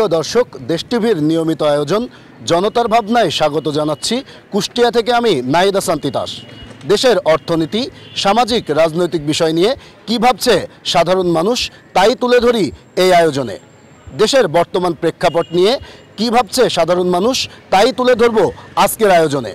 প্রিয় দর্শক, দেশ টিভির নিয়মিত আয়োজন জনতার ভাবনায় স্বাগত জানাচ্ছি। কুষ্টিয়া থেকে আমি নাহিদ হাসান তিতাস। দেশের অর্থনীতি, সামাজিক রাজনৈতিক বিষয় নিয়ে কী ভাবছে সাধারণ মানুষ তাই তুলে ধরি এই আয়োজনে। দেশের বর্তমান প্রেক্ষাপট নিয়ে কী ভাবছে সাধারণ মানুষ তাই তুলে ধরব আজকের আয়োজনে।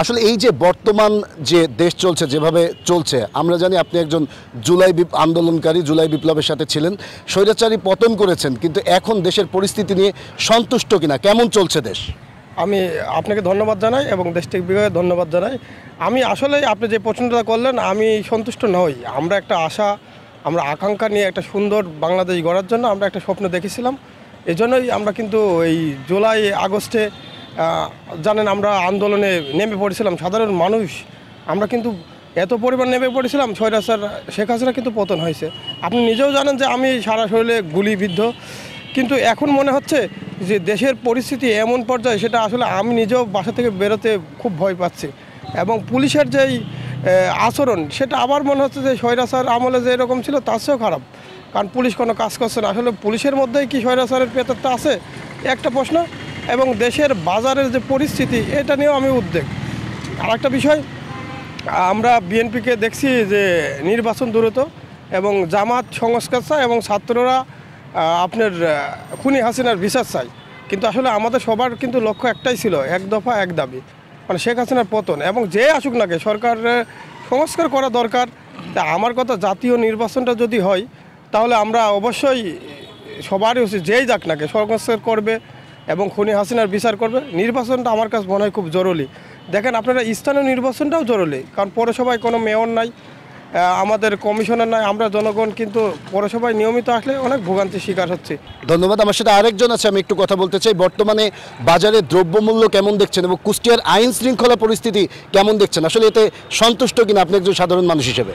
আসলে এই যে বর্তমান যে দেশ চলছে, যেভাবে চলছে, আমরা জানি আপনি একজন জুলাই আন্দোলনকারী, জুলাই বিপ্লবের সাথে ছিলেন, স্বৈরাচারী পতন করেছেন, কিন্তু এখন দেশের পরিস্থিতি নিয়ে সন্তুষ্ট কিনা, কেমন চলছে দেশ? আমি আপনাকে ধন্যবাদ জানাই এবং দেশ বিভাগে ধন্যবাদ জানাই। আমি আসলে আপনি যে প্রশ্নটা করলেন, আমি সন্তুষ্ট নই। আমরা একটা আশা, আমরা আকাঙ্ক্ষা নিয়ে একটা সুন্দর বাংলাদেশ গড়ার জন্য আমরা একটা স্বপ্ন দেখেছিলাম। এজন্যই আমরা কিন্তু এই জুলাই আগস্টে জানেন আমরা আন্দোলনে নেমে পড়েছিলাম। সাধারণ মানুষ আমরা কিন্তু এত পরিমাণ নেমে পড়েছিলাম, স্বৈরাচার শেখ হাসিনা কিন্তু পতন হয়েছে। আপনি নিজেও জানেন যে আমি সারা শরীরে গুলিবিদ্ধ, কিন্তু এখন মনে হচ্ছে যে দেশের পরিস্থিতি এমন পর্যায়ে, সেটা আসলে আমি নিজেও বাসা থেকে বেরোতে খুব ভয় পাচ্ছি। এবং পুলিশের যেই আচরণ, সেটা আবার মনে হচ্ছে যে স্বৈরাচার আমলে যে এরকম ছিল তার চেয়েও খারাপ, কারণ পুলিশ কোনো কাজ করছে না। আসলে পুলিশের মধ্যেই কি স্বৈরাচারের পেতারটা আছে, একটা প্রশ্ন। এবং দেশের বাজারের যে পরিস্থিতি, এটা নিয়েও আমি উদ্বেগ। আর একটা বিষয়, আমরা বিএনপিকে দেখছি যে নির্বাচন দ্রুত এবং জামাত সংস্কার চায় এবং ছাত্ররা আপনার খুনি হাসিনার বিচার চাই। কিন্তু আসলে আমাদের সবার কিন্তু লক্ষ্য একটাই ছিল, এক দফা এক দাবি, মানে শেখ হাসিনার পতন। এবং যে আসুক না কে, সরকারের সংস্কার করা দরকার। তা আমার কথা, জাতীয় নির্বাচনটা যদি হয় তাহলে আমরা অবশ্যই সবারই উচিত, যেই যাক না কে সংস্কার করবে এবং খুনি হাসিনার বিচার করবে। নির্বাচনটা আমার কাছে মনে হয় খুব জরুরি। দেখেন আপনারা, স্থানীয় নির্বাচনটাও জরুরি, কারণ পৌরসভায় কোনো মেয়র নাই, আমাদের কমিশনার নাই, আমরা জনগণ কিন্তু পৌরসভায় নিয়মিত আসলে অনেক ভোগান্তির শিকার হচ্ছে। ধন্যবাদ। আমার সাথে আরেকজন আছে, আমি একটু কথা বলতে চাই। বর্তমানে বাজারে দ্রব্যমূল্য কেমন দেখছেন এবং কুষ্টিয়ার আইন শৃঙ্খলা পরিস্থিতি কেমন দেখছেন? আসলে এতে সন্তুষ্ট কিনা আপনি একজন সাধারণ মানুষ হিসেবে?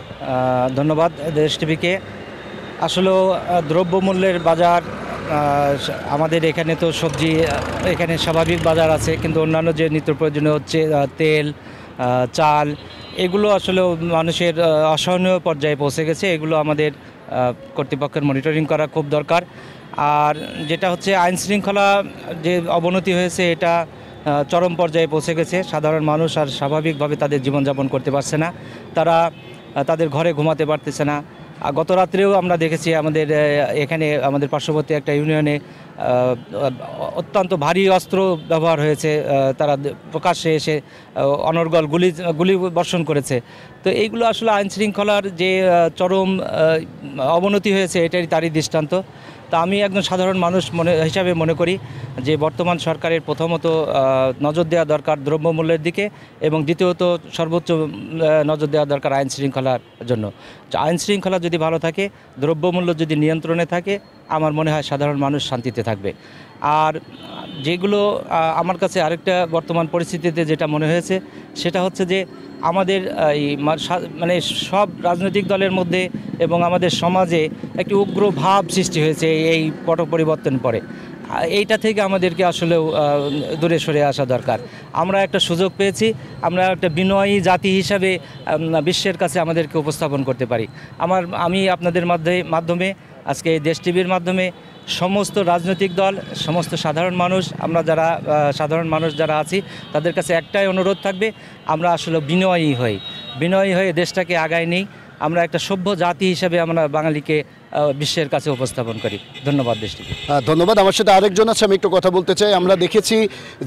ধন্যবাদ দেশ টিভিকে। আসলেও দ্রব্যমূল্যের বাজার, আমাদের এখানে তো সবজি এখানে স্বাভাবিক বাজার আছে, কিন্তু অন্যান্য যে নিত্য প্রয়োজনীয় হচ্ছে তেল, চাল, এগুলো আসলে মানুষের অসহনীয় পর্যায়ে পৌঁছে গেছে। এগুলো আমাদের কর্তৃপক্ষের মনিটরিং করা খুব দরকার। আর যেটা হচ্ছে আইন শৃঙ্খলা যে অবনতি হয়েছে, এটা চরম পর্যায়ে পৌঁছে গেছে। সাধারণ মানুষ আর স্বাভাবিকভাবে তাদের জীবনযাপন করতে পারছে না, তারা তাদের ঘরে ঘুমাতে পারতেছে না। গত রাত্রেও আমরা দেখেছি আমাদের এখানে, আমাদের পার্শ্ববর্তী একটা ইউনিয়নে অত্যন্ত ভারী অস্ত্র ব্যবহার হয়েছে। তারা প্রকাশ্যে এসে অনর্গল গুলি বর্ষণ করেছে। তো এইগুলো আসলে আইন শৃঙ্খলার যে চরম অবনতি হয়েছে, এটাই তারই দৃষ্টান্ত। তা আমি একজন সাধারণ মানুষ হিসাবে মনে করি যে বর্তমান সরকারের প্রথমত নজর দেওয়া দরকার দ্রব্যমূল্যের দিকে, এবং দ্বিতীয়ত সর্বোচ্চ নজর দেওয়া দরকার আইন শৃঙ্খলার জন্য। আইন শৃঙ্খলা যদি ভালো থাকে, দ্রব্যমূল্য যদি নিয়ন্ত্রণে থাকে, আমার মনে হয় সাধারণ মানুষ শান্তিতে থাকবে। আর যেগুলো আমার কাছে আরেকটা বর্তমান পরিস্থিতিতে যেটা মনে হয়েছে, সেটা হচ্ছে যে আমাদের এই মানে সব রাজনৈতিক দলের মধ্যে এবং আমাদের সমাজে একটি উগ্র ভাব সৃষ্টি হয়েছে এই পট পরিবর্তন পরে। এইটা থেকে আমাদেরকে আসলেও দূরে সরে আসা দরকার। আমরা একটা সুযোগ পেয়েছি, আমরা একটা বিনয়ী জাতি হিসাবে বিশ্বের কাছে আমাদেরকে উপস্থাপন করতে পারি। আমি আপনাদের মাধ্যমে আজকে দেশ টিভির মাধ্যমে সমস্ত রাজনৈতিক দল, সমস্ত সাধারণ মানুষ, আমরা যারা সাধারণ মানুষ যারা আছি, তাদের কাছে একটাই অনুরোধ থাকবে, আমরা আসলে বিনয়ী হয়ে দেশটাকে আগায় নিই। আমরা একটা সভ্য জাতি হিসেবে আমরা বাঙালিকে বিশ্বের কাছে উপস্থাপন করি। ধন্যবাদ দেশ টিভি। ধন্যবাদ। আমার সাথে আরেকজন আছে, আমি একটু কথা বলতে চাই। আমরা দেখেছি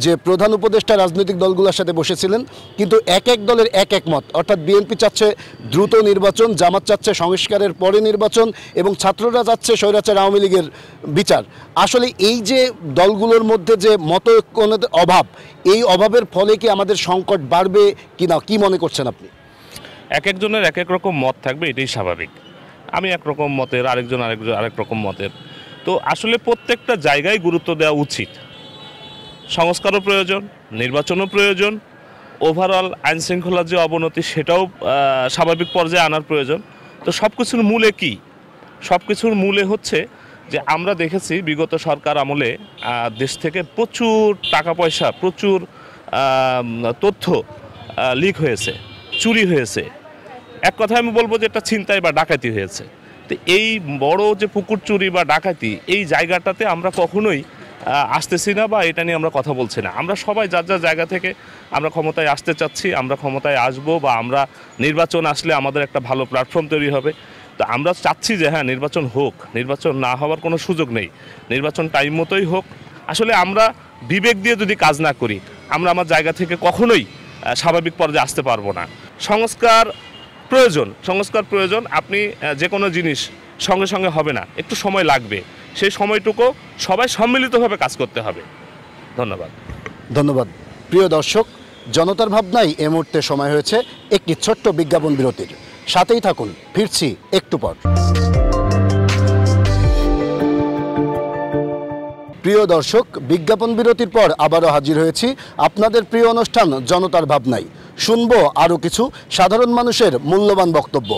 যে প্রধান উপদেষ্টা রাজনৈতিক দলগুলোর সাথে বসেছিলেন, কিন্তু এক এক দলের এক এক মত। অর্থাৎ বিএনপি চাচ্ছে দ্রুত নির্বাচন, জামাত চাচ্ছে সংস্কারের পরে নির্বাচন, এবং ছাত্ররা চাচ্ছে স্বৈরাচার আওয়ামী লীগের বিচার। আসলে এই যে দলগুলোর মধ্যে যে মতৈক্যের অভাব, এই অভাবের ফলে কি আমাদের সংকট বাড়বে কিনা, কি মনে করছেন আপনি? এক একজনের এক এক রকম মত থাকবে, এটাই স্বাভাবিক। আমি একরকম মতের, আরেক রকম মতের। তো আসলে প্রত্যেকটা জায়গায় গুরুত্ব দেওয়া উচিত। সংস্কারও প্রয়োজন, নির্বাচনও প্রয়োজন, ওভারঅল আইন শৃঙ্খলার যে অবনতি, সেটাও স্বাভাবিক পর্যায়ে আনার প্রয়োজন। তো সব কিছুর মূলে কি? সব কিছুর মূলে হচ্ছে যে আমরা দেখেছি বিগত সরকার আমলে দেশ থেকে প্রচুর টাকা পয়সা, প্রচুর তথ্য লিক হয়েছে, চুরি হয়েছে। এক কথায় আমি বলবো যে এটা ছিনতাই বা ডাকাতি হয়েছে। তো এই বড় যে পুকুর চুরি বা ডাকাতি এই জায়গাটাতে আমরা কখনোই আসতেছি না বা এটা নিয়ে আমরা কথা বলছি না। আমরা সবাই যার যার জায়গা থেকে আমরা ক্ষমতায় আসতে চাচ্ছি, আমরা ক্ষমতায় আসব বা আমরা নির্বাচন আসলে আমাদের একটা ভালো প্ল্যাটফর্ম তৈরি হবে। তো আমরা চাচ্ছি যে হ্যাঁ নির্বাচন হোক, নির্বাচন না হওয়ার কোনো সুযোগ নেই, নির্বাচন টাইম মতোই হোক। আসলে আমরা বিবেক দিয়ে যদি কাজ না করি আমরা আমার জায়গা থেকে কখনোই স্বাভাবিক পর্যায়ে আসতে পারবো না। সংস্কার প্রয়োজন। আপনি যে কোনো জিনিস সঙ্গে সঙ্গে হবে না, একটু সময় লাগবে। সেই সময়টুকু সবাই সম্মিলিতভাবে কাজ করতে হবে। ধন্যবাদ। প্রিয় দর্শক, জনতার ভাবনায় এ মুহূর্তে সময় হয়েছে একটি ছোট্ট বিজ্ঞাপন বিরতির। সাথেই থাকুন, ফিরছি একটু পর। প্রিয় দর্শক, বিজ্ঞাপন বিরতির পর আবারও হাজির হয়েছি আপনাদের প্রিয় অনুষ্ঠান জনতার ভাবনায়। শুনবো আরও কিছু সাধারণ মানুষের মূল্যবান বক্তব্য।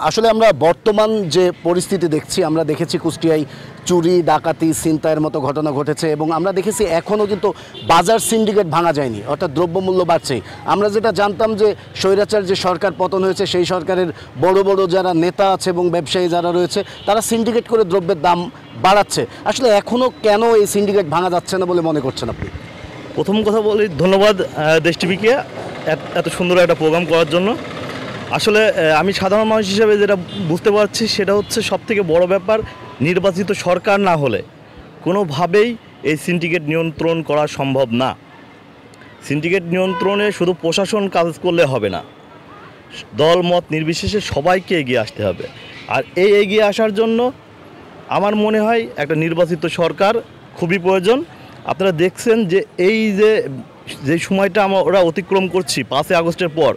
আসলে আমরা বর্তমান যে পরিস্থিতি দেখছি, আমরা দেখেছি কুষ্টিয়ায় চুরি, ডাকাতি, ছিনতাইয়ের মতো ঘটনা ঘটেছে এবং আমরা দেখেছি এখনও কিন্তু বাজার সিন্ডিকেট ভাঙা যায়নি, অর্থাৎ দ্রব্যমূল্য বাড়ছে। আমরা যেটা জানতাম যে স্বৈরাচার যে সরকার পতন হয়েছে সেই সরকারের বড় বড় যারা নেতা আছে এবং ব্যবসায়ী যারা রয়েছে তারা সিন্ডিকেট করে দ্রব্যের দাম বাড়াচ্ছে। আসলে এখনও কেন এই সিন্ডিকেট ভাঙা যাচ্ছে না বলে মনে করছেন আপনি? প্রথম কথা বলি, ধন্যবাদ দেশ টিভিকে এত সুন্দর একটা প্রোগ্রাম করার জন্য। আসলে আমি সাধারণ মানুষ হিসেবে যেটা বুঝতে পারছি সেটা হচ্ছে সবথেকে বড় ব্যাপার, নির্বাচিত সরকার না হলে কোনোভাবেই এই সিন্ডিকেট নিয়ন্ত্রণ করা সম্ভব না। সিন্ডিকেট নিয়ন্ত্রণে শুধু প্রশাসন কাজ করলে হবে না, দল মত নির্বিশেষে সবাইকে এগিয়ে আসতে হবে। আর এই এগিয়ে আসার জন্য আমার মনে হয় একটা নির্বাচিত সরকার খুবই প্রয়োজন। আপনারা দেখছেন যে এই যে সময়টা আমরা অতিক্রম করছি 5 আগস্টের পর,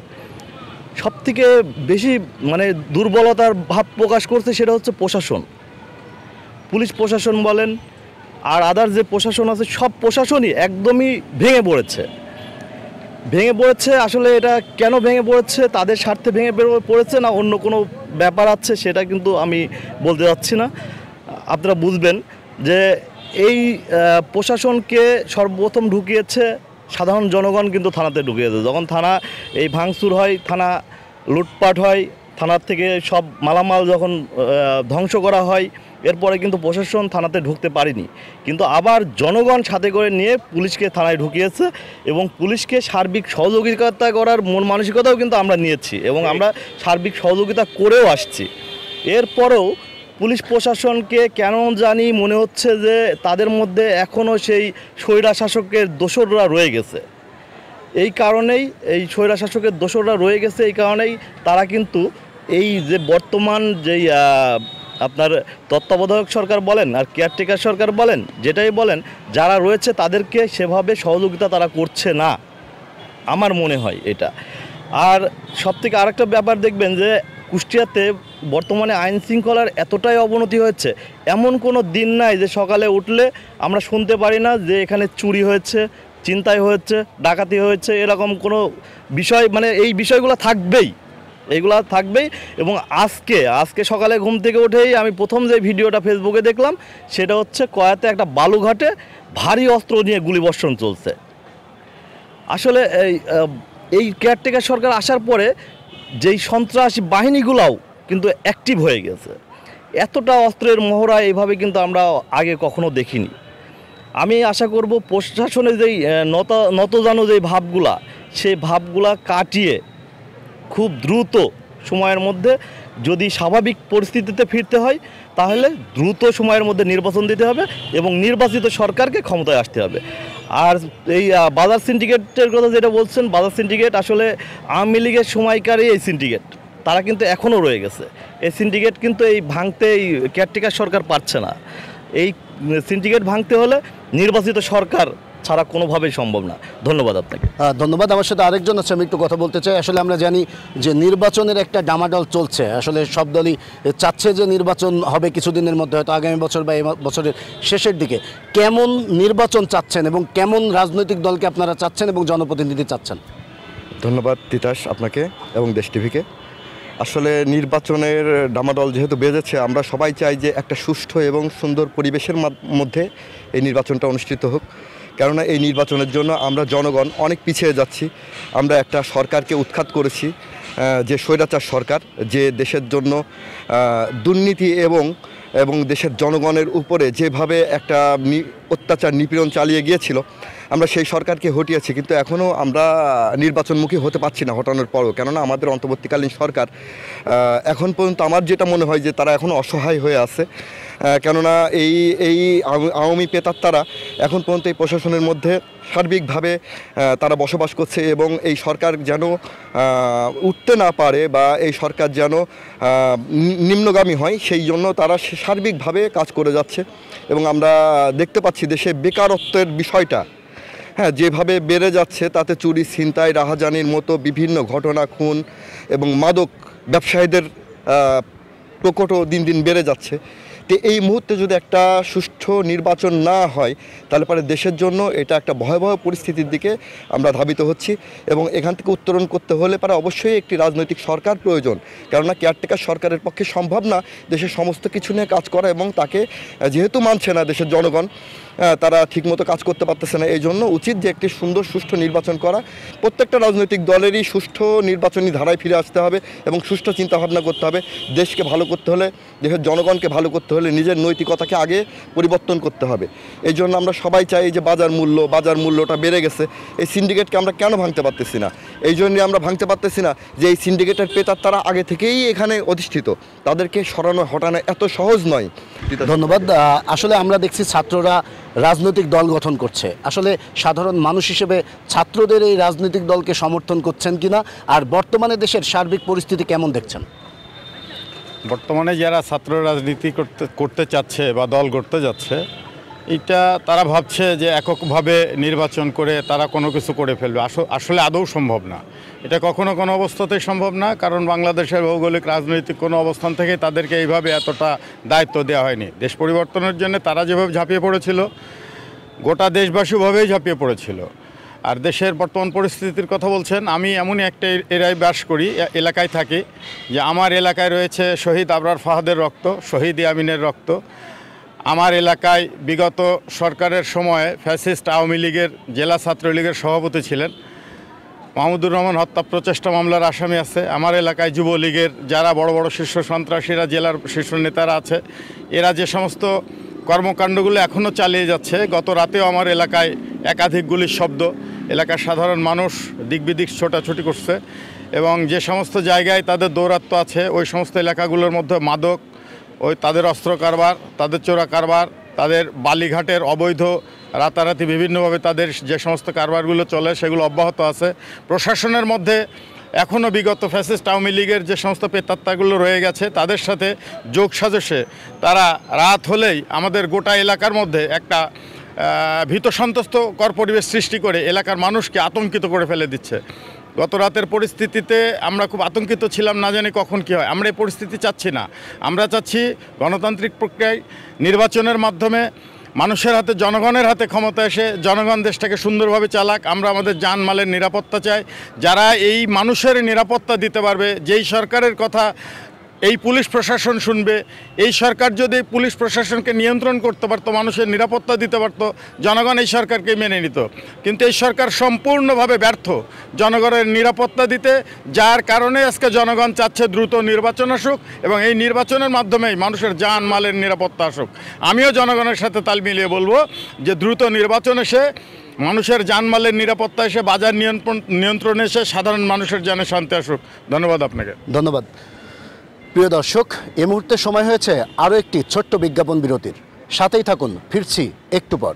সবথেকে বেশি মানে দুর্বলতার ভাব প্রকাশ করছে সেটা হচ্ছে প্রশাসন। পুলিশ প্রশাসন বলেন আর আদার যে প্রশাসন আছে সব প্রশাসনই একদমই ভেঙে পড়েছে। আসলে এটা কেন ভেঙে পড়েছে, তাদের স্বার্থে ভেঙে পড়েছে না অন্য কোনো ব্যাপার আছে সেটা কিন্তু আমি বলতে যাচ্ছি না। আপনারা বুঝবেন যে এই প্রশাসনকে সর্বপ্রথম ঢুকিয়েছে সাধারণ জনগণ, কিন্তু থানাতে ঢুকিয়েছে। যখন থানা এই ভাঙচুর হয়, থানা লুটপাট হয়, থানার থেকে সব মালামাল যখন ধ্বংস করা হয়, এরপরে কিন্তু প্রশাসন থানাতে ঢুকতে পারেনি। কিন্তু আবার জনগণ সাথে করে নিয়ে পুলিশকে থানায় ঢুকিয়েছে এবং পুলিশকে সার্বিক সহযোগিতা করার মন মানসিকতাও কিন্তু আমরা নিয়েছি এবং আমরা সার্বিক সহযোগিতা করেও আসছি। এরপরেও পুলিশ প্রশাসনকে কেন জানি মনে হচ্ছে যে তাদের মধ্যে এখনও সেই স্বৈরাশাসকের দোসররা রয়ে গেছে। এই কারণেই এই স্বৈরাশাসকের দোসররা রয়ে গেছে, এই কারণেই তারা কিন্তু এই যে বর্তমান যেই আপনার তত্ত্বাবধায়ক সরকার বলেন আর কেয়ারটেকার সরকার বলেন, যেটাই বলেন, যারা রয়েছে তাদেরকে সেভাবে সহযোগিতা তারা করছে না, আমার মনে হয় এটা। আর সবথেকে আরেকটা ব্যাপার দেখবেন যে কুষ্টিয়াতে বর্তমানে আইন শৃঙ্খলার এতটাই অবনতি হয়েছে, এমন কোনো দিন নাই যে সকালে উঠলে আমরা শুনতে পারি না যে এখানে চুরি হয়েছে, ছিনতাই হয়েছে, ডাকাতি হয়েছে, এরকম কোনো বিষয়, মানে এই বিষয়গুলো থাকবেই, এইগুলা থাকবেই। এবং আজকে সকালে ঘুম থেকে উঠেই আমি প্রথম যে ভিডিওটা ফেসবুকে দেখলাম সেটা হচ্ছে কয়াতে একটা বালুঘাটে ভারী অস্ত্র নিয়ে গুলিবর্ষণ চলছে। আসলে এই কেয়ারটেকার সরকার আসার পরে যেই সন্ত্রাসী বাহিনীগুলাও কিন্তু অ্যাক্টিভ হয়ে গেছে। এতটা অস্ত্রের মহড়া এইভাবে কিন্তু আমরা আগে কখনো দেখিনি। আমি আশা করব প্রশাসনের যেই নতজানো যেই ভাবগুলা, সেই ভাবগুলা কাটিয়ে খুব দ্রুত সময়ের মধ্যে যদি স্বাভাবিক পরিস্থিতিতে ফিরতে হয় তাহলে দ্রুত সময়ের মধ্যে নির্বাচন দিতে হবে এবং নির্বাচিত সরকারকে ক্ষমতায় আসতে হবে। আর এই বাজার সিন্ডিকেটের কথা যেটা বলছেন, বাজার সিন্ডিকেট আসলে আওয়ামী লীগের সময়কারই এই সিন্ডিকেট, তারা কিন্তু এখনও রয়ে গেছে। এই সিন্ডিকেট কিন্তু এই ভাঙতে এই কেয়ারটেকার সরকার পারছে না। এই সিন্ডিকেট ভাঙতে হলে নির্বাচিত সরকার ছাড়া কোনোভাবেই সম্ভব না। ধন্যবাদ আপনাকে। ধন্যবাদ। আমার সাথে আরেকজন আছে, আমি একটু কথা বলতে চাই। আসলে আমরা জানি যে নির্বাচনের একটা ডামাডোল চলছে, আসলে সব দলই চাচ্ছে যে নির্বাচন হবে কিছুদিনের মধ্যে, হয়তো আগামী বছর বা এই বছরের শেষের দিকে। কেমন নির্বাচন চাচ্ছেন এবং কেমন রাজনৈতিক দলকে আপনারা চাচ্ছেন এবং জনপ্রতিনিধি চাচ্ছেন? ধন্যবাদ তিতাস আপনাকে এবং দেশ টিভিকে। আসলে নির্বাচনের ডামাডোল যেহেতু বেজেছে, আমরা সবাই চাই যে একটা সুষ্ঠু এবং সুন্দর পরিবেশের মধ্যে এই নির্বাচনটা অনুষ্ঠিত হোক। কেননা এই নির্বাচনের জন্য আমরা জনগণ অনেক পিছিয়ে যাচ্ছি। আমরা একটা সরকারকে উৎখাত করেছি, যে স্বৈরাচার সরকার, যে দেশের জন্য দুর্নীতি এবং দেশের জনগণের উপরে যেভাবে একটা অত্যাচার নিপীড়ন চালিয়ে গিয়েছিল, আমরা সেই সরকারকে হটিয়েছি। কিন্তু এখনও আমরা নির্বাচনমুখী হতে পারছি না হটানোর পরও, কেননা আমাদের অন্তর্বর্তীকালীন সরকার এখন পর্যন্ত আমার যেটা মনে হয় যে তারা এখনও অসহায় হয়ে আছে। কেননা এই আওয়ামী প্রেতাত্মারা এখন পর্যন্ত এই প্রশাসনের মধ্যে সার্বিকভাবে তারা বসবাস করছে, এবং এই সরকার যেন উঠতে না পারে বা এই সরকার যেন নিম্নগামী হয়, সেই জন্য তারা সার্বিকভাবে কাজ করে যাচ্ছে। এবং আমরা দেখতে পাচ্ছি দেশে বেকারত্বের বিষয়টা যেভাবে বেড়ে যাচ্ছে, তাতে চুরি, ছিনতাই, রাহাজানির মতো বিভিন্ন ঘটনা, খুন এবং মাদক ব্যবসায়ীদের প্রকটও দিন দিন বেড়ে যাচ্ছে। তো এই মুহূর্তে যদি একটা সুষ্ঠু নির্বাচন না হয়, তাহলে পরে দেশের জন্য এটা একটা ভয়াবহ পরিস্থিতির দিকে আমরা ধাবিত হচ্ছি। এবং এখান থেকে উত্তরণ করতে হলে পরে অবশ্যই একটি রাজনৈতিক সরকার প্রয়োজন, কেননা কেয়ারটেকার সরকারের পক্ষে সম্ভব না দেশের সমস্ত কিছু নিয়ে কাজ করা, এবং তাকে যেহেতু মানছে না দেশের জনগণ, তারা ঠিকমতো কাজ করতে পারতেছে না। এই জন্য উচিত যে একটি সুন্দর সুষ্ঠু নির্বাচন করা। প্রত্যেকটা রাজনৈতিক দলেরই সুষ্ঠু নির্বাচনী ধারায় ফিরে আসতে হবে এবং সুষ্ঠু চিন্তাভাবনা করতে হবে। দেশকে ভালো করতে হলে, দেশের জনগণকে ভালো করতে হলে নিজের নৈতিকতাকে আগে পরিবর্তন করতে হবে। এই জন্য আমরা সবাই চাই যে বাজার মূল্যটা বেড়ে গেছে, এই সিন্ডিকেটকে আমরা কেন ভাঙতে পারতেছি না? এই জন্যই আমরা ভাঙতে পারতেছি না যে এই সিন্ডিকেটের প্রেতাত্মারা আগে থেকেই এখানে অধিষ্ঠিত, তাদেরকে হটানো এত সহজ নয়। ধন্যবাদ। আসলে আমরা দেখছি ছাত্ররা রাজনৈতিক দল গঠন করছে। আসলে সাধারণ মানুষ হিসেবে ছাত্রদের এই রাজনৈতিক দলকে সমর্থন করছেন কিনা, আর বর্তমানে দেশের সার্বিক পরিস্থিতি কেমন দেখছেন? বর্তমানে যারা ছাত্র রাজনীতি করতে চাচ্ছে বা দল করতে যাচ্ছে, এটা তারা ভাবছে যে এককভাবে নির্বাচন করে তারা কোনো কিছু করে ফেলবে। আসলে আদৌ সম্ভব না, এটা কখনো কোনো অবস্থাতেই সম্ভব না। কারণ বাংলাদেশের ভৌগোলিক রাজনৈতিক কোনো অবস্থান থেকে তাদেরকে এইভাবে এতটা দায়িত্ব দেওয়া হয়নি। দেশ পরিবর্তনের জন্য তারা যেভাবে ঝাঁপিয়ে পড়েছিল, গোটা দেশবাসীভাবেই ঝাঁপিয়ে পড়েছিল। আর দেশের বর্তমান পরিস্থিতির কথা বলছেন, আমি এমনই একটা এলাকায় বাস করি, এলাকায় থাকি, যে আমার এলাকায় রয়েছে শহীদ আবরার ফাহাদের রক্ত, শহীদ ইয়ামিনের রক্ত। আমার এলাকায় বিগত সরকারের সময়ে ফ্যাসিস্ট আওয়ামী লীগের জেলা ছাত্রলীগের সভাপতি ছিলেন। মাহমুদুর রহমান হত্যা প্রচেষ্টা মামলার আসামি আছে। আমার এলাকায় যুবলীগের যারা বড় বড় শীর্ষ সন্ত্রাসীরা, জেলার শীর্ষ নেতারা আছে, এরা যে সমস্ত কর্মকাণ্ডগুলো এখনও চালিয়ে যাচ্ছে। গত রাতেও আমার এলাকায় একাধিক গুলির শব্দ, এলাকার সাধারণ মানুষ দিক বিদিক ছোটাছুটি করছে, এবং যে সমস্ত জায়গায় তাদের দৌরাত্ম্য আছে ওই সমস্ত এলাকাগুলোর মধ্যে মাদক, তাদের অস্ত্র কারবার, তাদের চোরা কারবার, তাদের বালিঘাটের অবৈধ রাতারাতি বিভিন্নভাবে তাদের যে সমস্ত কারবারগুলো চলে সেগুলো অব্যাহত আছে। প্রশাসনের মধ্যে এখনও বিগত ফ্যাসিস্ট আওয়ামী লীগের যে সমস্ত প্রেতাত্মাগুলো রয়ে গেছে, তাদের সাথে যোগ সাজসে তারা রাত হলেই আমাদের গোটা এলাকার মধ্যে একটা ভীত সন্ত্রস্তকর পরিবেশ সৃষ্টি করে এলাকার মানুষকে আতঙ্কিত করে ফেলে দিচ্ছে। গত রাতের পরিস্থিতিতে আমরা খুব আতঙ্কিত ছিলাম, না জানি কখন কী হয়। আমরা এই পরিস্থিতি চাচ্ছি না। আমরা চাচ্ছি গণতান্ত্রিক প্রক্রিয়ায় নির্বাচনের মাধ্যমে মানুষের হাতে, জনগণের হাতে ক্ষমতা এসে জনগণ দেশটাকে সুন্দরভাবে চালাক। আমরা আমাদের জানমালের নিরাপত্তা চাই। যারা এই মানুষের নিরাপত্তা দিতে পারবে, যেই সরকারের কথা এই পুলিশ প্রশাসন শুনবে, এই সরকার যদি পুলিশ প্রশাসনকে নিয়ন্ত্রণ করতে পারতো, মানুষের নিরাপত্তা দিতে পারতো, জনগণ এই সরকারকে মেনে নিত। কিন্তু এই সরকার সম্পূর্ণভাবে ব্যর্থ জনগণের নিরাপত্তা দিতে, যার কারণে আজকে জনগণ চাচ্ছে দ্রুত নির্বাচন আসুক এবং এই নির্বাচনের মাধ্যমেই মানুষের জান মালের নিরাপত্তা আসুক। আমিও জনগণের সাথে তাল মিলিয়ে বলবো যে দ্রুত নির্বাচন এসে, মানুষের জানমালের নিরাপত্তা এসে, বাজার নিয়ন্ত্রণে এসে সাধারণ মানুষের জানে শান্তি আসুক। ধন্যবাদ আপনাকে। ধন্যবাদ। প্রিয় দর্শক, এ মুহূর্তে সময় হয়েছে আরও একটি ছোট্ট বিজ্ঞাপন বিরতির। সাথেই থাকুন, ফিরছি একটু পর।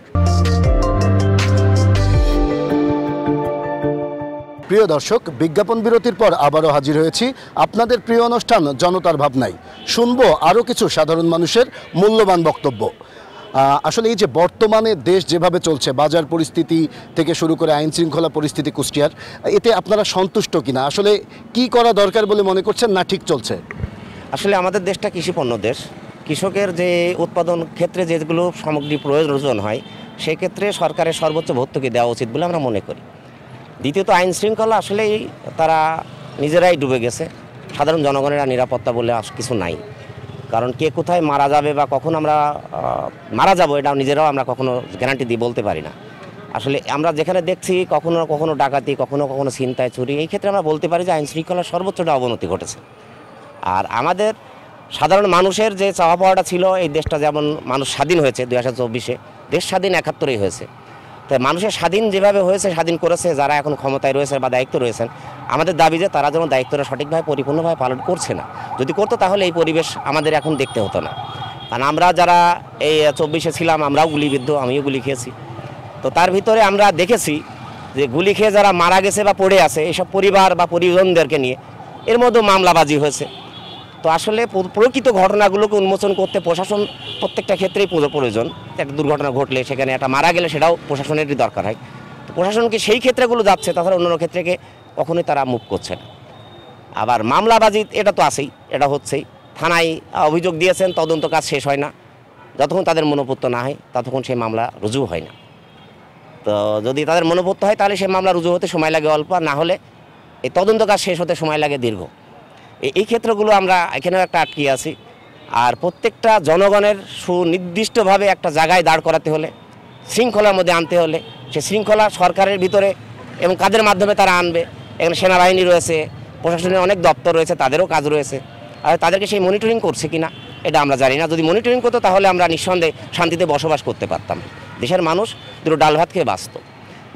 প্রিয় দর্শক, বিজ্ঞাপন বিরতির পর আবারও হাজির হয়েছি আপনাদের প্রিয় অনুষ্ঠান জনতার ভাবনায়। শুনবো আরও কিছু সাধারণ মানুষের মূল্যবান বক্তব্য। আসলে এই যে বর্তমানে দেশ যেভাবে চলছে, বাজার পরিস্থিতি থেকে শুরু করে আইন শৃঙ্খলা পরিস্থিতি কুষ্টিয়ার, এতে আপনারা সন্তুষ্ট কিনা? আসলে কি করা দরকার বলে মনে করছেন, না ঠিক চলছে? আসলে আমাদের দেশটা কৃষিপণ্য দেশ। কৃষকের যে উৎপাদন ক্ষেত্রে যেগুলো সামগ্রী প্রয়োজন হয়, সেক্ষেত্রে সরকারের সর্বোচ্চ ভর্তুকি দেওয়া উচিত বলে আমরা মনে করি। দ্বিতীয়ত, আইন শৃঙ্খলা আসলেই তারা নিজেরাই ডুবে গেছে। সাধারণ জনগণের নিরাপত্তা বলে কিছু নাই। কারণ কে কোথায় মারা যাবে বা কখন আমরা মারা যাব, এটা নিজেরাও আমরা কখনো গ্যারান্টি দিয়ে বলতে পারি না। আসলে আমরা যেখানে দেখছি কখনো কখনো ডাকাতি, কখনো কখনো ছিনতাই, চুরি, এই ক্ষেত্রে আমরা বলতে পারি যে আইন শৃঙ্খলার সর্বোচ্চটা অবনতি ঘটেছে। আর আমাদের সাধারণ মানুষের যে চাওয়া পাওয়াটা ছিল, এই দেশটা যেমন মানুষ স্বাধীন হয়েছে 2024-এ, দেশ স্বাধীন 71-এই হয়েছে, তাই মানুষের স্বাধীন যেভাবে হয়েছে, স্বাধীন করেছে যারা এখন ক্ষমতায় রয়েছে বা দায়িত্ব রয়েছেন, আমাদের দাবি যে তারা যেন দায়িত্বটা সঠিকভাবে পরিপূর্ণভাবে পালন করছে না। যদি করতো তাহলে এই পরিবেশ আমাদের এখন দেখতে হতো না। কারণ আমরা যারা এই 24-এ ছিলাম, আমরাও গুলিবিদ্ধ, আমিও গুলি খেয়েছি। তো তার ভিতরে আমরা দেখেছি যে গুলি খেয়ে যারা মারা গেছে বা পড়ে আছে, এইসব পরিবার বা পরিজনদেরকে নিয়ে এর মধ্যেও মামলাবাজি হয়েছে। তো আসলে প্রকৃত ঘটনাগুলোকে উন্মোচন করতে প্রশাসন প্রত্যেকটা ক্ষেত্রেই প্রয়োজন। একটা দুর্ঘটনা ঘটলে সেখানে একটা মারা গেলে সেটাও প্রশাসনেরই দরকার হয়। তো প্রশাসনকে সেই ক্ষেত্রেগুলো যাচ্ছে, তাছাড়া অন্য ক্ষেত্রে কখনোই তারা মুভ করছে না। আবার মামলাবাজি এটা তো আছেই, এটা হচ্ছেই। থানায় অভিযোগ দিয়েছেন, তদন্ত কাজ শেষ হয় না, যতক্ষণ তাদের মনোপুত্ত না হয় ততক্ষণ সেই মামলা রুজু হয় না। তো যদি তাদের মনোপুত্ত হয় তাহলে সেই মামলা রুজু হতে সময় লাগে অল্প, না হলে এই তদন্ত কাজ শেষ হতে সময় লাগে দীর্ঘ। এই ক্ষেত্রগুলো আমরা এখানেও একটা আটকে আছি। আর প্রত্যেকটা জনগণের সুনির্দিষ্টভাবে একটা জায়গায় দাঁড় করাতে হলে, শৃঙ্খলার মধ্যে আনতে হলে, সে শৃঙ্খলা সরকারের ভিতরে এবং কাদের মাধ্যমে তারা আনবে। এখানে সেনাবাহিনী রয়েছে, প্রশাসনের অনেক দপ্তর রয়েছে, তাদেরও কাজ রয়েছে। আর তাদেরকে সেই মনিটরিং করছে কিনা এটা আমরা জানি না। যদি মনিটরিং করতো তাহলে আমরা নিঃসন্দেহে শান্তিতে বসবাস করতে পারতাম। দেশের মানুষ দুটো ডাল ভাত খেয়ে বাঁচত।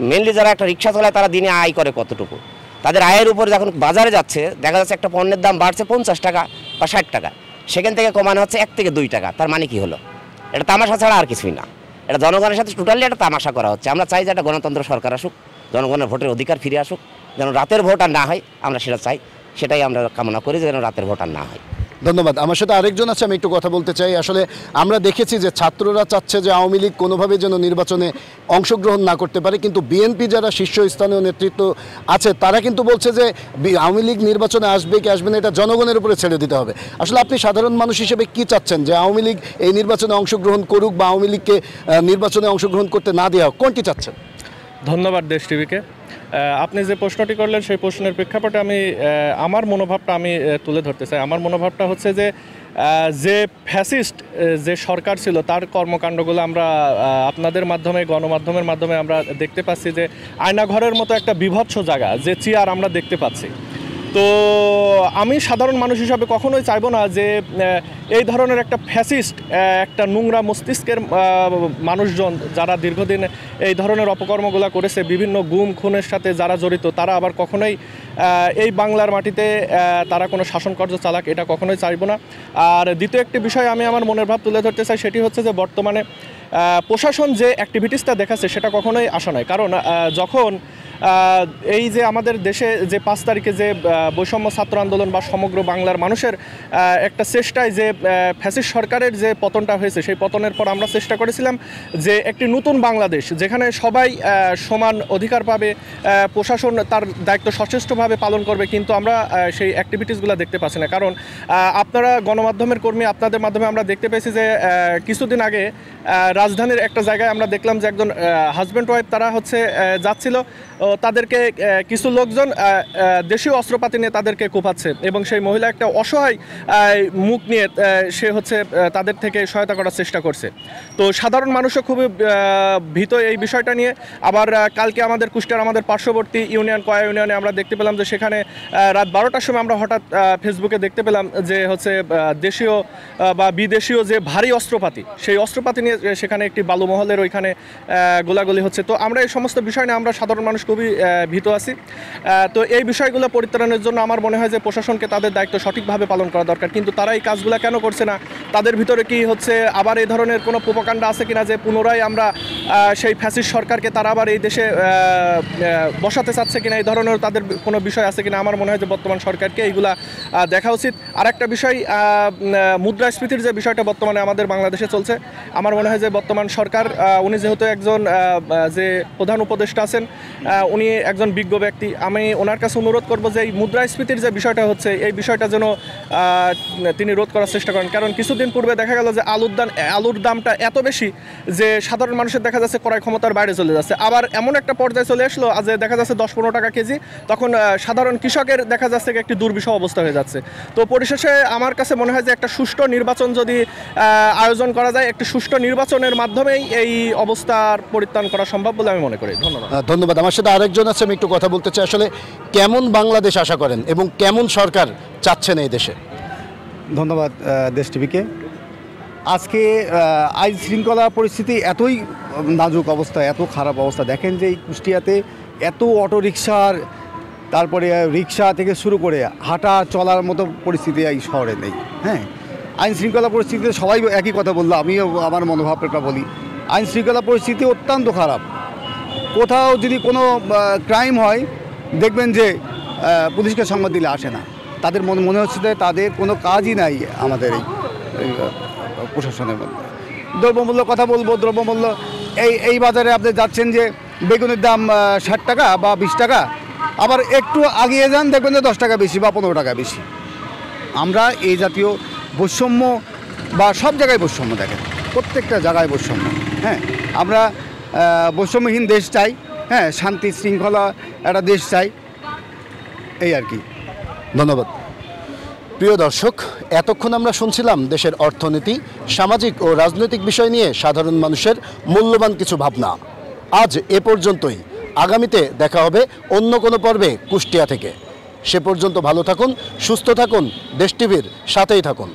মেনলি যারা একটা রিক্সা চালায় তারা দিনে আয় করে কতটুকু, তাদের আয়ের উপর যখন বাজারে যাচ্ছে দেখা যাচ্ছে একটা পণ্যের দাম বাড়ছে 50 টাকা বা 60 টাকা, সেখান থেকে কমানো হচ্ছে 1 থেকে 2 টাকা। তার মানে কি হলো? এটা তামাশা ছাড়া আর কিছুই না। এটা জনগণের সাথে টোটালি একটা তামাশা করা হচ্ছে। আমরা চাই যে একটা গণতন্ত্র সরকার আসুক, জনগণের ভোটের অধিকার ফিরে আসুক, যেন রাতের ভোট আর না হয়, আমরা সেটা চাই। সেটাই আমরা কামনা করি যেন রাতের ভোট আর না হয়। ধন্যবাদ। আমার সাথে আরেকজন আছে, আমি একটু কথা বলতে চাই। আসলে আমরা দেখেছি যে ছাত্ররা চাচ্ছে যে আওয়ামী লীগ কোনোভাবে যেন নির্বাচনে অংশগ্রহণ না করতে পারে, কিন্তু বিএনপি যারা শীর্ষস্থানীয় নেতৃত্ব আছে তারা কিন্তু বলছে যে আওয়ামী লীগ নির্বাচনে আসবে কি আসবে না এটা জনগণের উপরে ছেড়ে দিতে হবে। আসলে আপনি সাধারণ মানুষ হিসেবে কি চাচ্ছেন, যে আওয়ামী লীগ এই নির্বাচনে অংশগ্রহণ করুক বা আওয়ামী লীগকে নির্বাচনে অংশগ্রহণ করতে না দেওয়া হোক, কোনটি চাচ্ছেন? ধন্যবাদ দেশ টিভিকে। আপনি যে প্রশ্নটি করলেন সেই প্রশ্নের প্রেক্ষাপটে আমি আমার মনোভাবটা তুলে ধরতে চাই। আমার মনোভাবটা হচ্ছে যে ফ্যাসিস্ট যে সরকার ছিল তার কর্মকাণ্ডগুলো আমরা আপনাদের মাধ্যমে, গণমাধ্যমের মাধ্যমে আমরা দেখতে পাচ্ছি যে আয়নাঘরের মতো একটা বিভৎস জায়গা, যে চেয়ার আমরা দেখতে পাচ্ছি। তো আমি সাধারণ মানুষ হিসাবে কখনোই চাইবো না যে এই ধরনের একটা ফ্যাসিস্ট, একটা নোংরা মস্তিষ্কের মানুষজন যারা দীর্ঘদিন এই ধরনের অপকর্মগুলো করেছে, বিভিন্ন গুম খুনের সাথে যারা জড়িত, তারা আবার কখনোই এই বাংলার মাটিতে তারা কোনো শাসনকার্য চালাক, এটা কখনোই চাইবো না। আর দ্বিতীয় একটি বিষয় আমি আমার মনের ভাব তুলে ধরতে চাই, সেটি হচ্ছে যে বর্তমানে প্রশাসন যে অ্যাক্টিভিটিসটা দেখাচ্ছে সেটা কখনোই আশা নয়। কারণ যখন এই যে আমাদের দেশে যে 5 তারিখে যে বৈষম্য ছাত্র আন্দোলন বা সমগ্র বাংলার মানুষের একটা চেষ্টায় যে ফ্যাসিস্ট সরকারের যে পতনটা হয়েছে, সেই পতনের পর আমরা চেষ্টা করেছিলাম যে একটি নতুন বাংলাদেশ যেখানে সবাই সমান অধিকার পাবে, প্রশাসন তার দায়িত্ব সচেষ্টভাবে পালন করবে, কিন্তু আমরা সেই অ্যাক্টিভিটিসগুলো দেখতে পাচ্ছি না। কারণ আপনারা গণমাধ্যমের কর্মী, আপনাদের মাধ্যমে আমরা দেখতে পেয়েছি যে কিছুদিন আগে রাজধানীর একটা জায়গায় আমরা দেখলাম যে একজন হাজব্যান্ড ওয়াইফ তারা যাচ্ছিল, তাদেরকে কিছু লোকজন দেশীয় অস্ত্রপাতি নিয়ে তাদেরকে কোপাচ্ছে এবং সেই মহিলা একটা অসহায় মুখ নিয়ে সে তাদের থেকে সহায়তা করার চেষ্টা করছে। তো সাধারণ মানুষও খুবই ভীত এই বিষয়টা নিয়ে। আবার কালকে আমাদের কুষ্টিয়ার আমাদের পার্শ্ববর্তী ইউনিয়ন কয়া ইউনিয়নে আমরা দেখতে পেলাম যে সেখানে রাত 12টার সময় আমরা হঠাৎ ফেসবুকে দেখতে পেলাম যে দেশীয় বা বিদেশীয় যে ভারী অস্ত্রপাতি, সেই অস্ত্রপাতি নিয়ে সেখানে একটি বালুমহলের ওইখানে গোলাগুলি হচ্ছে। তো আমরা এই সমস্ত বিষয় নিয়ে আমরা সাধারণ মানুষ খুবই ভীত আছি। তো এই বিষয়গুলো পরিত্রাণের জন্য আমার মনে হয় যে প্রশাসনকে তাদের দায়িত্ব সঠিকভাবে পালন করা দরকার, কিন্তু তারা এই কাজগুলো কেন করছে না? তাদের ভিতরে কি আবার এই ধরনের কোনো প্রোপাগান্ডা আছে কিনা যে পুনরায় আমরা সেই ফ্যাসিস্ট সরকারকে তারা আবার এই দেশে বসাতে চাচ্ছে কিনা, এই ধরনের তাদের কোনো বিষয় আছে কিনা? আমার মনে হয় যে বর্তমান সরকারকে এইগুলা দেখা উচিত। আর একটা বিষয়, মুদ্রাস্ফীতির যে বিষয়টা বর্তমানে আমাদের বাংলাদেশে চলছে, আমার মনে হয় যে বর্তমান সরকার, উনি যেহেতু একজন যে প্রধান উপদেষ্টা আছেন, উনি একজন বিজ্ঞ ব্যক্তি, আমি ওনার কাছে অনুরোধ করব যে এই মুদ্রাস্ফীতির যে বিষয়টা হচ্ছে, এই বিষয়টা যেন তিনি রোধ করার চেষ্টা করেন। কারণ কিছুদিন পূর্বে দেখা গেল যে আলুর দামটা এত বেশি যে সাধারণ মানুষের দেখা যাচ্ছে ক্রয় ক্ষমতার বাইরে চলে যাচ্ছে। আবার এমন একটা পর্যায়ে চলে আসলো যে দেখা যাচ্ছে 10-15 টাকা কেজি, তখন সাধারণ কৃষকের দেখা যাচ্ছে একটি দুর্বিষহ অবস্থা হয়ে যাচ্ছে। তো পরিশেষে আমার কাছে মনে হয় যে একটা সুষ্ঠু নির্বাচন যদি আয়োজন করা যায়, একটি সুষ্ঠু নির্বাচনের মাধ্যমেই এই অবস্থার পরিত্রাণ করা সম্ভব বলে আমি মনে করি। ধন্যবাদ। ধন্যবাদ। আমার সাথে আরেকজন আছে, আমি একটু কথা বলতে চাই। আসলে কেমন বাংলাদেশ আশা করেন এবং কেমন সরকার চাচ্ছেন এই দেশে? ধন্যবাদ দেশ টিভিকে। আজকে আইন শৃঙ্খলা পরিস্থিতি এতই নাজুক অবস্থা, এত খারাপ অবস্থা। দেখেন যে এই কুষ্টিয়াতে এত অটোরিকশার, তারপরে রিক্সা থেকে শুরু করে হাঁটা চলার মতো পরিস্থিতি এই শহরে নেই। হ্যাঁ, আইন শৃঙ্খলা পরিস্থিতিতে সবাই একই কথা বললো, আমিও আমার মনোভাবটা বলি। আইন শৃঙ্খলা পরিস্থিতি অত্যন্ত খারাপ। কোথাও যদি কোনো ক্রাইম হয় দেখবেন যে পুলিশকে সংবাদ দিলে আসে না। তাদের মনে হচ্ছে যে তাদের কোনো কাজই নাই আমাদের এই প্রশাসনের মধ্যে। দ্রব্যমূল্য কথা বলবো, দ্রব্যমূল্য এই বাজারে আপনি যাচ্ছেন যে বেগুনের দাম 60 টাকা বা 20 টাকা, আবার একটু আগিয়ে যান দেখবেন যে 10 টাকা বেশি বা 15 টাকা বেশি। আমরা এই জাতীয় বৈষম্য বা সব জায়গায় বৈষম্য, দেখেন প্রত্যেকটা জায়গায় বৈষম্য। হ্যাঁ, আমরা বৈষম্যহীন দেশ চাই। হ্যাঁ, শান্তি শৃঙ্খলা একটা দেশ চাই, এই আর কি। ধন্যবাদ। প্রিয় দর্শক, এতক্ষণ আমরা শুনছিলাম দেশের অর্থনীতি, সামাজিক ও রাজনৈতিক বিষয় নিয়ে সাধারণ মানুষের মূল্যবান কিছু ভাবনা। আজ এ পর্যন্তই। আগামীতে দেখা হবে অন্য কোনো পর্বে কুষ্টিয়া থেকে। সে পর্যন্ত ভালো থাকুন, সুস্থ থাকুন, দেশ টিভির সাথেই থাকুন।